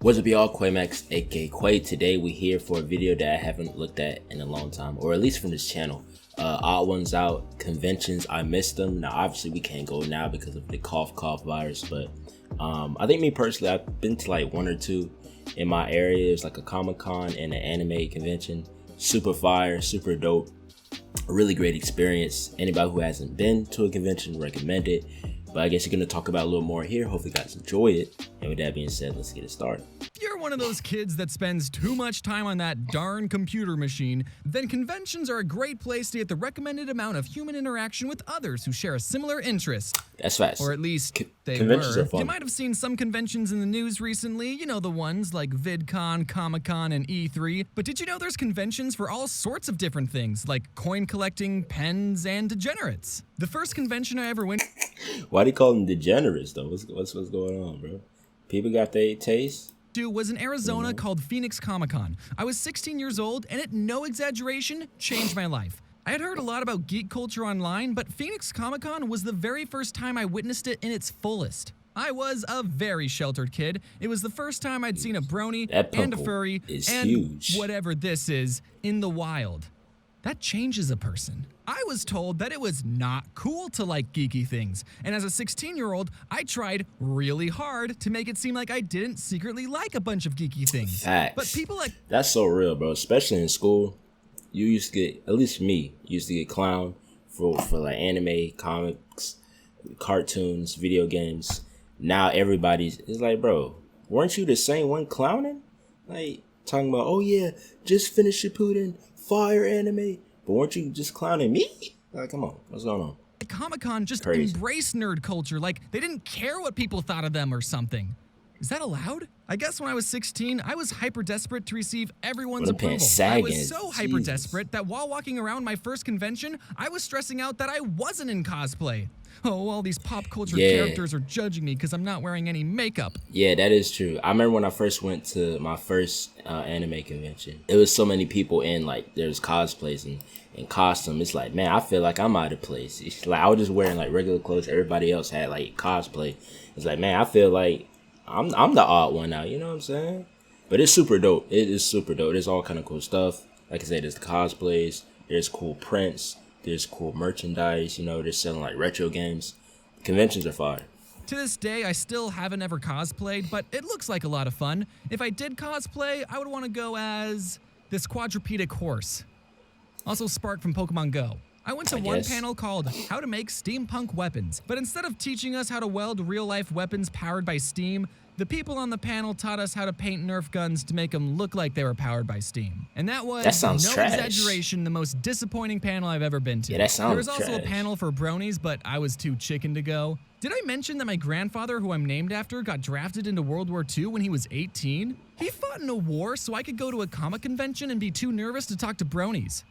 What's up y'all, Quaymax aka Quay. Today we here for a video that I haven't looked at in a long time, or at least from this channel. Odd Ones Out, conventions, I missed them. Now obviously we can't go now because of the cough virus, but I think me personally, I've been to like one or two in my area. There's like a Comic-Con and an anime convention. Super fire, super dope, a really great experience. Anybody who hasn't been to a convention, recommend it. But I guess you're gonna talk about a little more here. Hopefully you guys enjoy it. And with that being said, let's get it started. If you're one of those kids that spends too much time on that darn computer machine, then conventions are a great place to get the recommended amount of human interaction with others who share a similar interest. That's fast. Or at least they conventions were. are fun. You might have seen some conventions in the news recently, you know, the ones like VidCon, Comic-Con, and E3. But did you know there's conventions for all sorts of different things, like coin collecting, pens, and degenerates? The first convention I ever went Why do you call them degenerates though? What's going on, bro? People got their taste. was in Arizona called Phoenix Comic-Con. I was 16 years old, and it, no exaggeration, changed my life. I had heard a lot about geek culture online, but Phoenix Comic-Con was the very first time I witnessed it in its fullest. I was a very sheltered kid. It was the first time I'd seen a brony and a furry and huge. whatever this is in the wild. That changes a person. I was told that it was not cool to like geeky things, and as a 16-year-old, I tried really hard to make it seem like I didn't secretly like a bunch of geeky things. Facts. But people like That's so real, bro. Especially in school, you used to get, at least me, used to get clowned for like anime, comics, cartoons, video games. Now everybody's, it's like, bro, weren't you the same one clowning? Like, talking about, oh yeah, just finished Shippuden, fire anime. But weren't you just clowning me? Like, come on, what's going on? Comic-Con just Crazy. embraced nerd culture, like they didn't care what people thought of them or something. Is that allowed? I guess when I was 16, I was hyper desperate to receive everyone's Well, the approval. pants I sagging. was so hyper Jesus. desperate that while walking around my first convention, I was stressing out that I wasn't in cosplay. Oh, all these pop culture characters are judging me because I'm not wearing any makeup. Yeah, that is true. I remember when I first went to my first anime convention. It was so many people in, like, there's cosplays and costume. It's like, man, I feel like I'm out of place. It's like I was just wearing like regular clothes. Everybody else had like cosplay. It's like, man, I feel like I'm the odd one out. You know what I'm saying? But it's super dope. It is super dope. There's all kind of cool stuff. Like I said, there's the cosplays. There's cool prints. There's cool merchandise. You know, they're selling like retro games. Conventions are fire. To this day, I still haven't ever cosplayed, but it looks like a lot of fun. If I did cosplay, I would want to go as this quadrupedic horse. Also Spark from Pokemon Go. I went to one panel called How to Make Steampunk Weapons, but instead of teaching us how to weld real-life weapons powered by steam, the people on the panel taught us how to paint Nerf guns to make them look like they were powered by steam. And that was, no exaggeration, the most disappointing panel I've ever been to. Yeah, that sounds There was also a panel for bronies, but I was too chicken to go. Did I mention that my grandfather, who I'm named after, got drafted into World War II when he was 18? He fought in a war so I could go to a comic convention and be too nervous to talk to bronies.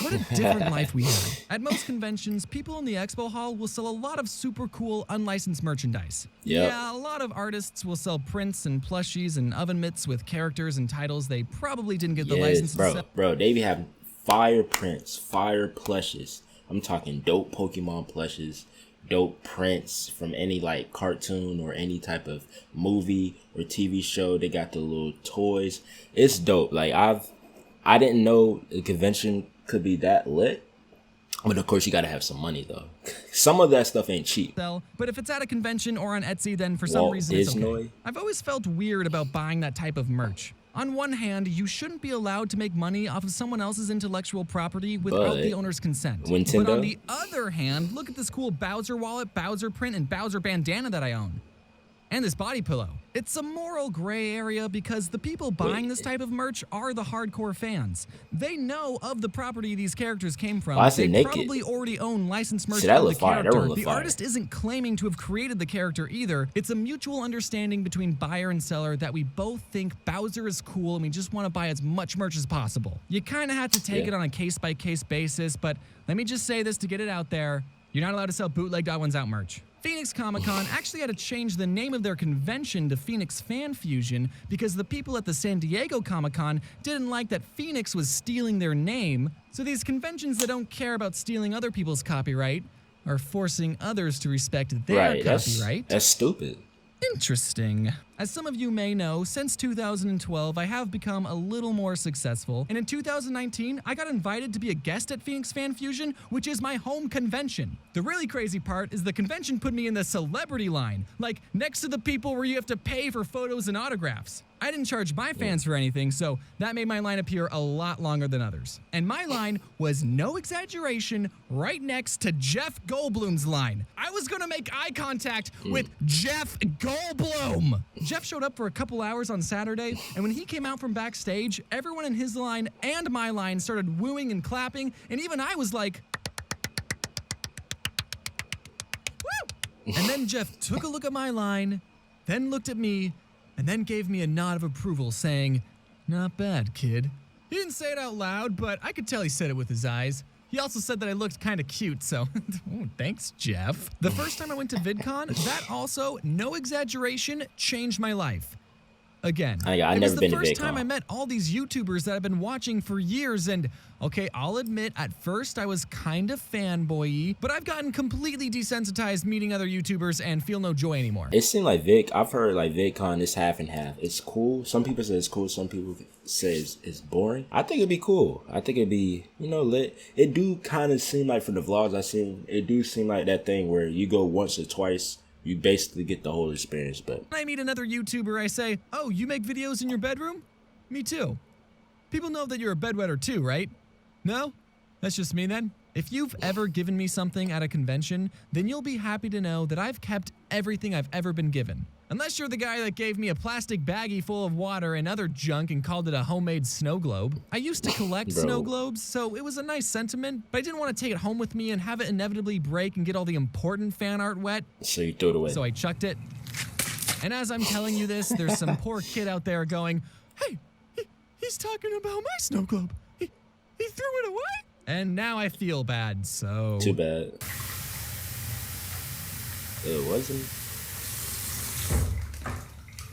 What a different life we have. At most conventions, people in the expo hall will sell a lot of super cool unlicensed merchandise. Yep. Yeah, a lot of artists will sell prints and plushies and oven mitts with characters and titles they probably didn't get the license to sell. Bro, they be having fire prints, fire plushes. I'm talking dope Pokemon plushes, dope prints from any like cartoon or any type of movie or TV show. They got the little toys. It's dope. Like I didn't know the convention could be that lit, but of course you gotta have some money though. Some of that stuff ain't cheap. But if it's at a convention or on Etsy, then for some reason it's okay. I've always felt weird about buying that type of merch. On one hand, you shouldn't be allowed to make money off of someone else's intellectual property without the owner's consent. Nintendo? But on the other hand, look at this cool Bowser wallet, Bowser print, and Bowser bandana that I own. And this body pillow. It's a moral gray area because the people buying this type of merch are the hardcore fans. They know of the property these characters came from. They probably already own licensed merch of the character. The artist isn't claiming to have created the character either. It's a mutual understanding between buyer and seller that we both think Bowser is cool and we just want to buy as much merch as possible. You kind of have to take it on a case-by-case basis, but let me just say this to get it out there. You're not allowed to sell bootlegged Odd Ones Out merch. Phoenix Comic-Con actually had to change the name of their convention to Phoenix Fan Fusion because the people at the San Diego Comic-Con didn't like that Phoenix was stealing their name, so these conventions that don't care about stealing other people's copyright are forcing others to respect their copyright. That's stupid. Interesting. As some of you may know, since 2012, I have become a little more successful, and in 2019, I got invited to be a guest at Phoenix Fan Fusion, which is my home convention. The really crazy part is the convention put me in the celebrity line, like next to the people where you have to pay for photos and autographs. I didn't charge my fans for anything, so that made my line appear a lot longer than others. And my line was, no exaggeration, right next to Jeff Goldblum's line. I was gonna make eye contact with Jeff Goldblum. Jeff showed up for a couple hours on Saturday, and when he came out from backstage, everyone in his line and my line started wooing and clapping, and even I was like, woo! And then Jeff took a look at my line, then looked at me, and then gave me a nod of approval, saying, "Not bad, kid." He didn't say it out loud, but I could tell he said it with his eyes. He also said that I looked kind of cute, so oh, thanks, Jeff. The first time I went to VidCon, that also, no exaggeration, changed my life. Again, I've it was never been the to first VidCon. time I met all these YouTubers that I've been watching for years, and okay, I'll admit, at first I was kind of fanboy-y, but I've gotten completely desensitized meeting other YouTubers and feel no joy anymore. It seemed like I've heard like VidCon is half and half. It's cool. Some people say it's cool. Some people say it's boring. I think it'd be cool. I think it'd be, lit. It do kind of seem like, from the vlogs I've seen, it do seem like that thing where you go once or twice, you basically get the whole experience. But When I meet another YouTuber, I say, "Oh, you make videos in your bedroom? Me too." People know that you're a bedwetter too, right? No? That's just me then? If you've ever given me something at a convention, then you'll be happy to know that I've kept everything I've ever been given. Unless you're the guy that gave me a plastic baggie full of water and other junk and called it a homemade snow globe. I used to collect Bro. snow globes, so it was a nice sentiment, but I didn't want to take it home with me and have it inevitably break and get all the important fan art wet. so you threw it away. So I chucked it. And as I'm telling you this, there's some poor kid out there going, "Hey, he's talking about my snow globe. He threw it away?" And now I feel bad, so... Too bad. It wasn't.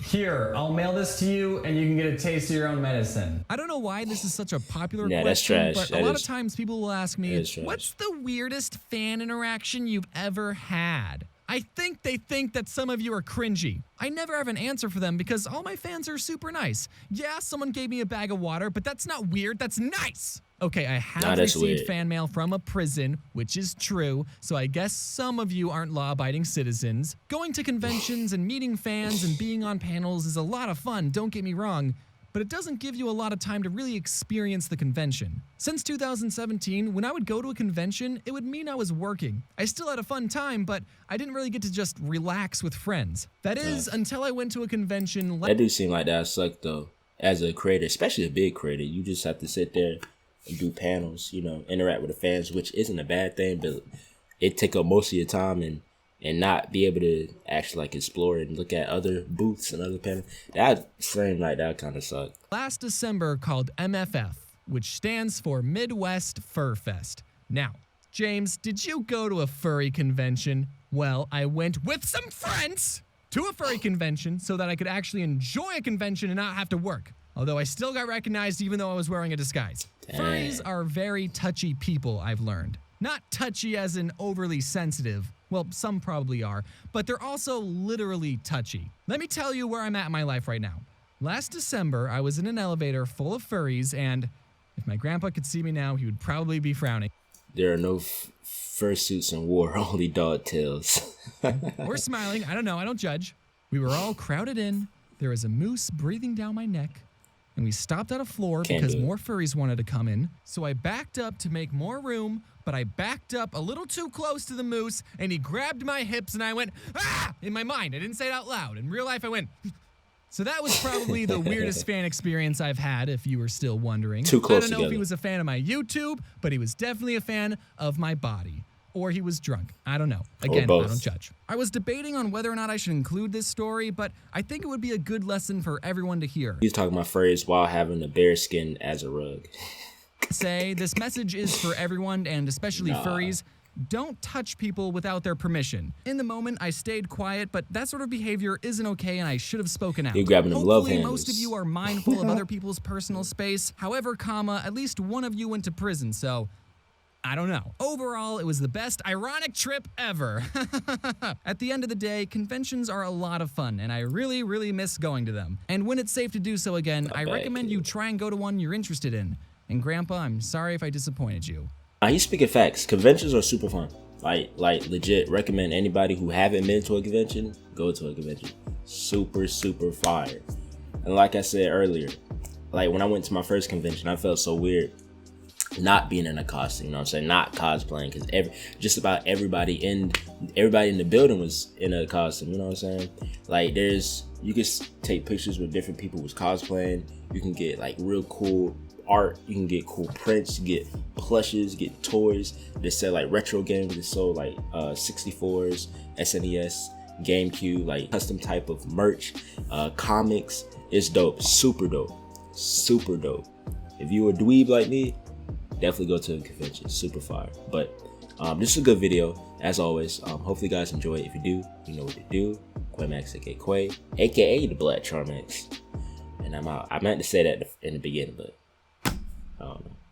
Here, I'll mail this to you and you can get a taste of your own medicine. I don't know why this is such a popular Yeah, that's question, trash. but That a lot is- of times people will ask me, that is trash. "What's the weirdest fan interaction you've ever had?" I think they think that some of you are cringy. I never have an answer for them because all my fans are super nice. Yeah, someone gave me a bag of water, but that's not weird, that's nice. Okay, I have Nah, that's received weird. fan mail from a prison, which is true, so I guess some of you aren't law-abiding citizens. Going to conventions and meeting fans and being on panels is a lot of fun, don't get me wrong, but it doesn't give you a lot of time to really experience the convention. Since 2017, when I would go to a convention, it would mean I was working. I still had a fun time, but I didn't really get to just relax with friends. That is, until I went to a convention That do seem like that suck though. As a creator, especially a big creator, you just have to sit there and do panels, interact with the fans, which isn't a bad thing, but it take up most of your time and not be able to actually like explore and look at other booths and other panels. That seemed like that kind of sucked. last December called MFF, which stands for Midwest Fur Fest. Now, James, did you go to a furry convention? Well, I went with some friends to a furry convention so that I could actually enjoy a convention and not have to work. Although I still got recognized even though I was wearing a disguise. Dang. Furries are very touchy people, I've learned. Not touchy as in overly sensitive. Well, some probably are, but they're also literally touchy. Let me tell you where I'm at in my life right now. Last December, I was in an elevator full of furries, and if my grandpa could see me now, he would probably be frowning. There are no fursuits in war, only dog tails. Or smiling, I don't know, I don't judge. We were all crowded in, there was a moose breathing down my neck, and we stopped at a floor Can't because do it. more furries wanted to come in. So I backed up to make more room, but I backed up a little too close to the moose, and he grabbed my hips, and I went, "Ah!" in my mind. I didn't say it out loud. In real life, I went... So that was probably the weirdest fan experience I've had, if you were still wondering. Too close I don't know if he together. was a fan of my YouTube, but he was definitely a fan of my body. Or he was drunk. I don't know. Again, I both. don't judge. I was debating on whether or not I should include this story, but I think it would be a good lesson for everyone to hear. He's talking about furries while having a bear skin as a rug. Say, this message is for everyone, and especially Nah. furries. Don't touch people without their permission. In the moment, I stayed quiet, but that sort of behavior isn't okay, and I should have spoken out. You're grabbing them love Hopefully, handles. most of you are mindful of other people's personal space. However, at least one of you went to prison, so I don't know. Overall, it was the best ironic trip ever. At the end of the day, conventions are a lot of fun, and I really, really miss going to them. And when it's safe to do so again, I recommend you try and go to one you're interested in. And Grandpa, I'm sorry if I disappointed you. He's speaking facts. Conventions are super fun. Like legit recommend anybody who haven't been to a convention, go to a convention. Super, super fire. And like I said earlier, like when I went to my first convention, I felt so weird not being in a costume, you know what I'm saying? Not cosplaying, because just about everybody in the building was in a costume, you know what I'm saying? Like you can take pictures with different people who's cosplaying. You can get like real cool art, you can get cool prints, get plushes, get toys. They sell like retro games, they sold like 64s, SNES, GameCube, like custom type of merch, comics. It's dope, super dope, super dope. If you a dweeb like me, definitely go to a convention, super fire. But this is a good video, as always. Hopefully you guys enjoy it. If you do, you know what to do. Quaymax, aka Quay, aka the Black Charmax. And I'm out. I meant to say that in the beginning, but I don't know.